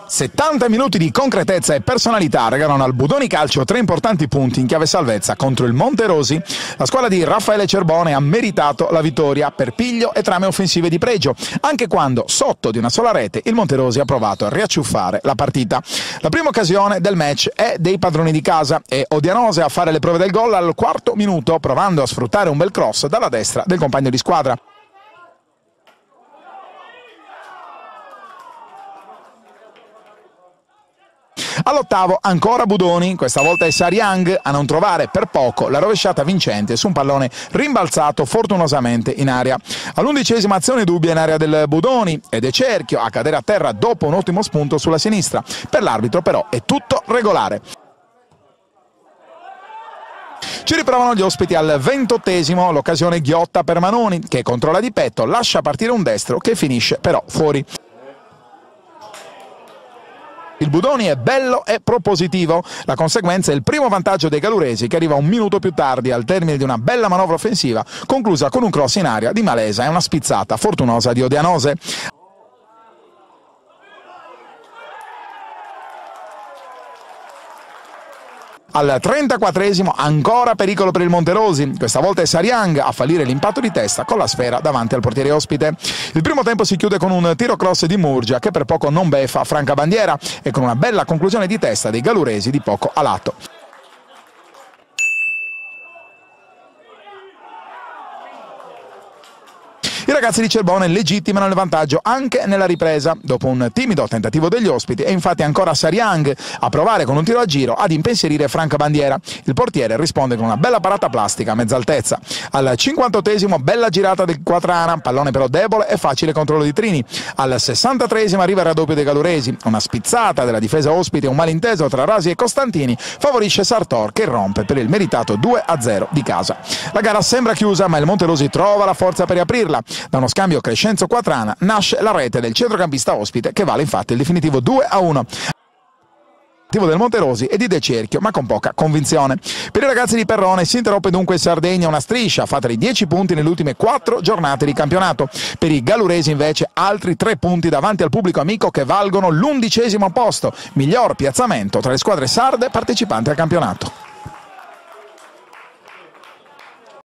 70 minuti di concretezza e personalità regalano al Budoni Calcio 3 importanti punti in chiave salvezza contro il Monterosi. La squadra di Raffaele Cerbone ha meritato la vittoria per piglio e trame offensive di pregio, anche quando, sotto di una sola rete, il Monterosi ha provato a riacciuffare la partita. La prima occasione del match è dei padroni di casa e Odianose a fare le prove del gol al quarto minuto, provando a sfruttare un bel cross dalla destra del compagno di squadra. All'8º ancora Budoni, questa volta è Sariang a non trovare per poco la rovesciata vincente su un pallone rimbalzato fortunosamente in aria. All'11ª azione dubbia in area del Budoni ed è Cerchio a cadere a terra dopo un ottimo spunto sulla sinistra. Per l'arbitro però è tutto regolare. Ci riprovano gli ospiti al 28º, l'occasione ghiotta per Manoni che controlla di petto, lascia partire un destro che finisce però fuori. Il Budoni è bello e propositivo, la conseguenza è il primo vantaggio dei galuresi che arriva un minuto più tardi al termine di una bella manovra offensiva conclusa con un cross in aria di Malesa e una spizzata fortunosa di Odianose. Al 34º ancora pericolo per il Monterosi, questa volta è Sariang a fallire l'impatto di testa con la sfera davanti al portiere ospite. Il primo tempo si chiude con un tiro cross di Murgia che per poco non beffa Franca Bandiera e con una bella conclusione di testa dei galuresi di poco a lato. I ragazzi di Cerbone legittimano il vantaggio anche nella ripresa, dopo un timido tentativo degli ospiti è infatti ancora Sariang a provare con un tiro a giro ad impensierire Franca Bandiera. Il portiere risponde con una bella parata plastica a mezza altezza. Al 58º bella girata del Quatrana, pallone però debole e facile controllo di Trini. Al 63º arriva il raddoppio dei galuresi, una spizzata della difesa ospite e un malinteso tra Rasi e Costantini favorisce Sartor che rompe per il meritato 2-0 di casa. La gara sembra chiusa ma il Monterosi trova la forza per riaprirla. Da uno scambio Crescenzo-Quatrana nasce la rete del centrocampista ospite che vale infatti il definitivo 2-1 del Monterosi e di De Cerchio, ma con poca convinzione. Per i ragazzi di Perrone si interrompe dunque in Sardegna una striscia fatta di 10 punti nelle ultime 4 giornate di campionato. Per i galuresi invece altri 3 punti davanti al pubblico amico che valgono l'11° posto, miglior piazzamento tra le squadre sarde partecipanti al campionato.